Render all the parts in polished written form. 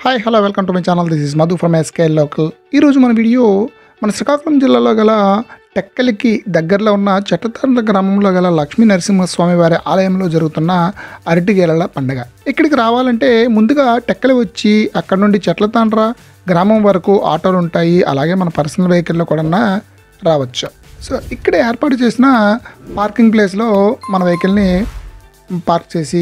Hi hello welcome to my channel. This is Madhu from SK local. ఈరోజు మన video మన శ్రీకాకుళం జిల్లాలో గల టెక్కలికి దగ్గరలో ఉన్న చెట్లతాండ్ర గ్రామంలో గల లక్ష్మీ నరసింహస్వామి వారి ఆలయంలో జరుగుతున్న అరటిగేలల పండుగ. ఇక్కడికి రావాలంటే ముందుగా టెక్కలి వచ్చి అక్కడ నుండి చెట్లతాండ్ర గ్రామం వరకు ఆటోలు ఉంటాయి, అలాగే మన పర్సనల్ వెహికల్లో కూడా రావచ్చు. సో ఇక్కడ ఏర్పాటు చేసిన పార్కింగ్ ప్లేస్లో మన వెహికల్ని పార్క్ చేసి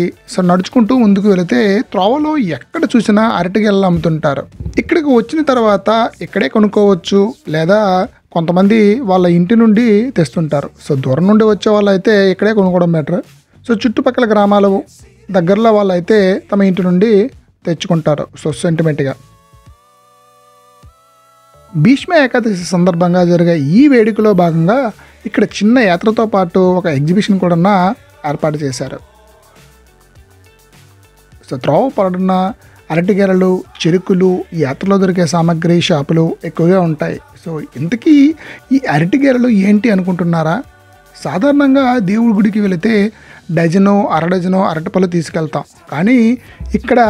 నడుచుకుంటూ ముందుకు వెళితే త్రోవలో ఎక్కడ చూసినా అరటిగెలలు అమ్ముతుంటారు. ఇక్కడికి వచ్చిన తర్వాత ఇక్కడే కొనుక్కోవచ్చు, లేదా కొంతమంది వాళ్ళ ఇంటి నుండి తెస్తుంటారు. దూరం నుండి వచ్చే వాళ్ళు అయితే ఇక్కడే కొనుక్కోవడం బెటర్. చుట్టుపక్కల గ్రామాలు దగ్గరలో వాళ్ళు అయితే తమ ఇంటి నుండి తెచ్చుకుంటారు సెంటిమెంట్గా. భీష్మ ఏకాదశి సందర్భంగా జరిగే ఈ వేడుకలో భాగంగా ఇక్కడ చిన్న యాత్రతో పాటు ఒక ఎగ్జిబిషన్ కూడా ఏర్పాటు చేశారు. త్రోవ పడున్న అరటిగెలలు, చెరుకులు, యాత్రలో దొరికే సామాగ్రి షాపులు ఎక్కువగా ఉంటాయి. ఇంతకీ ఈ అరటిగెలలు ఏంటి అనుకుంటున్నారా? సాధారణంగా దేవుడి గుడికి వెళితే డజను, అరడజను అరటిపళ్ళు తీసుకెళ్తాం, కానీ ఇక్కడ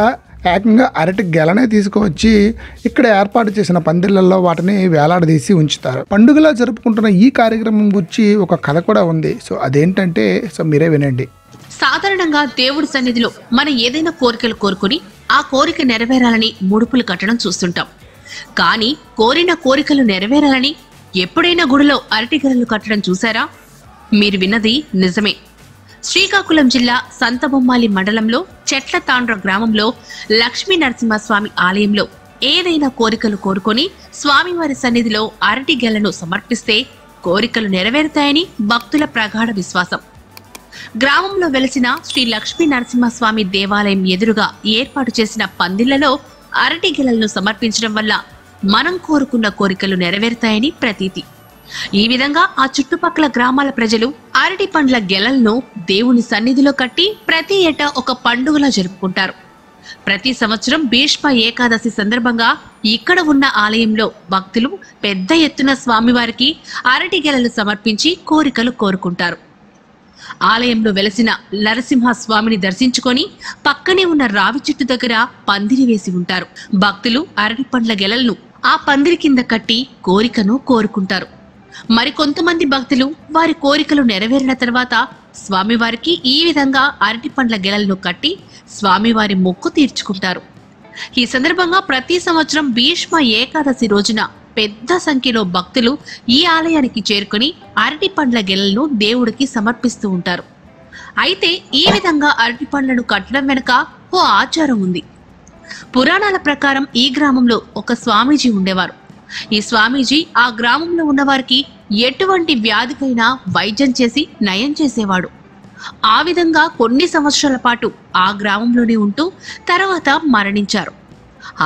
ఏకంగా అరటి గెలనే తీసుకువచ్చి ఇక్కడ ఏర్పాటు చేసిన పందిళ్లలో వాటిని వేలాడదీసి ఉంచుతారు. పండుగలా జరుపుకుంటున్న ఈ కార్యక్రమం గురించి ఒక కథ కూడా ఉంది. అదేంటంటే మీరే వినండి. సాధారణంగా దేవుడి సన్నిధిలో మనం ఏదైనా కోరికలు కోరుకుని ఆ కోరిక నెరవేరాలని ముడుపులు కట్టడం చూస్తుంటాం. కానీ కోరిన కోరికలు నెరవేరాలని ఎప్పుడైనా గుడిలో అరటిగెలలు కట్టడం చూసారా? మీరు విన్నది నిజమే. శ్రీకాకుళం జిల్లా సంతబొమ్మాలి మండలంలో చెట్లతాండ్ర గ్రామంలో లక్ష్మీ నరసింహస్వామి ఆలయంలో ఏదైనా కోరికలు కోరుకొని స్వామివారి సన్నిధిలో అరటిగెలను సమర్పిస్తే కోరికలు నెరవేరుతాయని భక్తుల ప్రగాఢ విశ్వాసం. గ్రామంలో వెలిసిన శ్రీ లక్ష్మీ నరసింహస్వామి దేవాలయం ఎదురుగా ఏర్పాటు చేసిన పందిళ్లలో అరటిగెలలను సమర్పించడం వల్ల మనం కోరుకున్న కోరికలు నెరవేరుతాయని ప్రతీతి. ఈ విధంగా ఆ చుట్టుపక్కల గ్రామాల ప్రజలు అరటి పండ్ల గెలలను దేవుని సన్నిధిలో కట్టి ప్రతి ఏటా ఒక పండుగలా జరుపుకుంటారు. ప్రతి సంవత్సరం భీష్మ ఏకాదశి సందర్భంగా ఇక్కడ ఉన్న ఆలయంలో భక్తులు పెద్ద ఎత్తున స్వామివారికి అరటి గెలలు సమర్పించి కోరికలు కోరుకుంటారు. ఆలయంలో వెలసిన నరసింహ స్వామిని దర్శించుకొని పక్కనే ఉన్న రావి చెట్టు దగ్గర పందిరి వేసి ఉంటారు. భక్తులు అరటి పండ్ల గెలలను ఆ పందిరి కింద కట్టి కోరికను కోరుకుంటారు. మరికొంతమంది భక్తులు వారి కోరికలు నెరవేరిన తర్వాత స్వామివారికి ఈ విధంగా అరటి పండ్ల గెలలను కట్టి స్వామివారి మొక్కు తీర్చుకుంటారు. ఈ సందర్భంగా ప్రతి సంవత్సరం భీష్మ ఏకాదశి రోజున పెద్ద సంఖ్యలో భక్తులు ఈ ఆలయానికి చేరుకుని అరటి పండ్ల గెలలను దేవుడికి సమర్పిస్తూ ఉంటారు. అయితే ఈ విధంగా అరటి పండ్లను కట్టడం వెనుక ఓ ఆచారం ఉంది. పురాణాల ప్రకారం ఈ గ్రామంలో ఒక స్వామీజీ ఉండేవారు. ఈ స్వామీజీ ఆ గ్రామంలో ఉన్నవారికి ఎటువంటి వ్యాధికైనా వైద్యం చేసి నయం చేసేవాడు. ఆ విధంగా కొన్ని సంవత్సరాల పాటు ఆ గ్రామంలోనే ఉంటూ తర్వాత మరణించారు.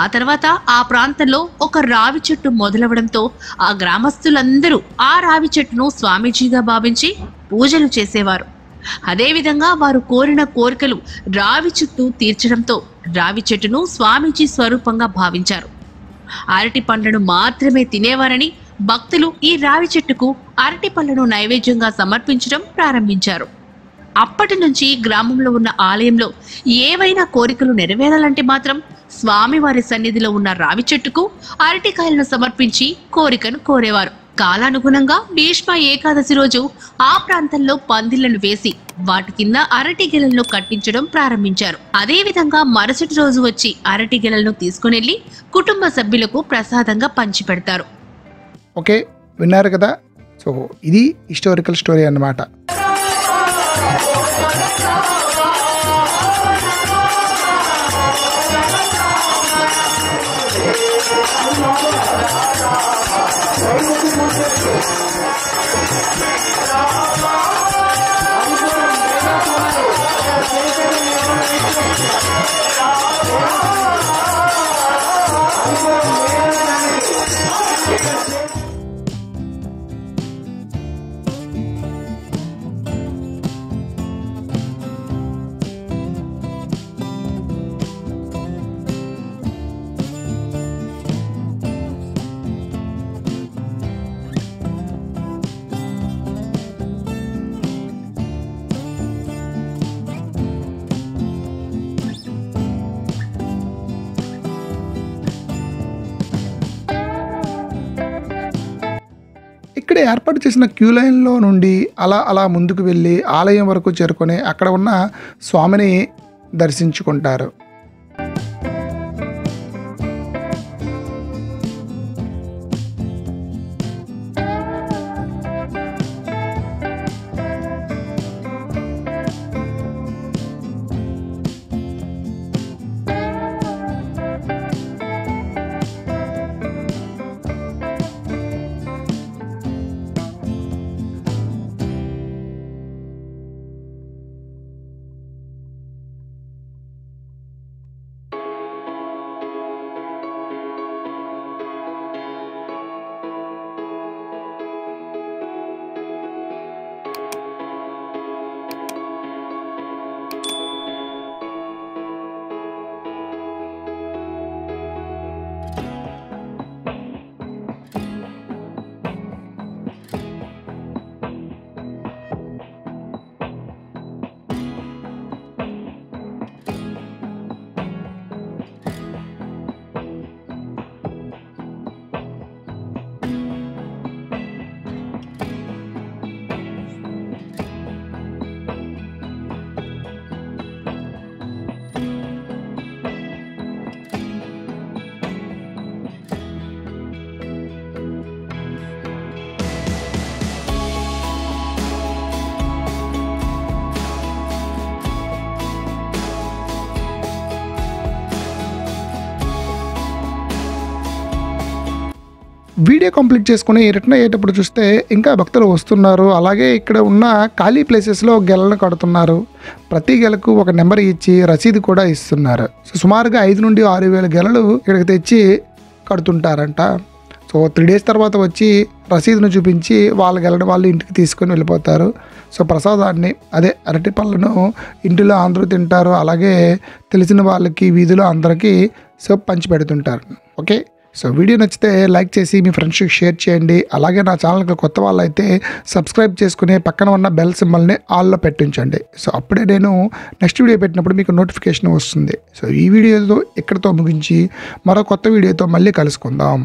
ఆ తర్వాత ఆ ప్రాంతంలో ఒక రావి చెట్టు మొదలవడంతో ఆ గ్రామస్తులందరూ ఆ రావి చెట్టును స్వామీజీగా భావించి పూజలు చేసేవారు. అదేవిధంగా వారు కోరిన కోరికలు రావి చుట్టూ తీర్చడంతో రావి చెట్టును స్వామీజీ స్వరూపంగా భావించారు. అరటి పండ్లను మాత్రమే తినేవారని భక్తులు ఈ రావి చెట్టుకు అరటి పళ్లను నైవేద్యంగా సమర్పించడం ప్రారంభించారు. అప్పటి నుంచి గ్రామంలో ఉన్న ఆలయంలో ఏవైనా కోరికలు నెరవేరాలంటే మాత్రం స్వామివారి సన్నిధిలో ఉన్న రావి చెట్టుకు అరటికాయలను సమర్పించి కోరికను కోరేవారు. కాలానుగుణంగా భీష్మ ఏకాదశి రోజు ఆ ప్రాంతంలో పందిళ్లను వేసి వాటి కింద అరటి గెలలను కట్టించడం ప్రారంభించారు. అదే విధంగా మరుసటి రోజు వచ్చి అరటి గెలలను తీసుకుని కుటుంబ సభ్యులకు ప్రసాదంగా పంచిపెడతారు. ఓకే, విన్నారు కదా. ఇది హిస్టారికల్ స్టోరీ అన్నమాట. ఇక్కడ ఏర్పాటు చేసిన క్యూ లైన్లో నుండి అలా ముందుకు వెళ్ళి ఆలయం వరకు చేరుకొని అక్కడ ఉన్న స్వామిని దర్శించుకుంటారు. వీడియో కంప్లీట్ చేసుకుని రిటర్న్ అయ్యేటప్పుడు చూస్తే ఇంకా భక్తులు వస్తున్నారు. అలాగే ఇక్కడ ఉన్న ఖాళీ ప్లేసెస్లో గెలను కడుతున్నారు. ప్రతి గెలకు ఒక నెంబర్ ఇచ్చి రసీదు కూడా ఇస్తున్నారు. సో సుమారుగా 5 నుండి 6,000 గెలలు ఇక్కడికి తెచ్చి కడుతుంటారంట. సో 3 days తర్వాత వచ్చి రసీదును చూపించి వాళ్ళ గెలని వాళ్ళు ఇంటికి తీసుకొని వెళ్ళిపోతారు. సో ప్రసాదాన్ని అదే అరటి పళ్ళను ఇంటిలో అందరూ తింటారు. అలాగే తెలిసిన వాళ్ళకి వీధిలో అందరికీ సో పంచి పెడుతుంటారు. ఓకే, సో వీడియో నచ్చితే లైక్ చేసి మీ ఫ్రెండ్స్కి షేర్ చేయండి. అలాగే నా ఛానల్కి కొత్త వాళ్ళు అయితే సబ్స్క్రైబ్ చేసుకుని పక్కన ఉన్న బెల్ సింబల్ని ఆల్లో పెట్టించండి. సో అప్పుడే నేను నెక్స్ట్ వీడియో పెట్టినప్పుడు మీకు నోటిఫికేషన్ వస్తుంది. సో ఈ వీడియోతో ఇక్కడితో ముగించి మరో కొత్త వీడియోతో మళ్ళీ కలుసుకుందాం.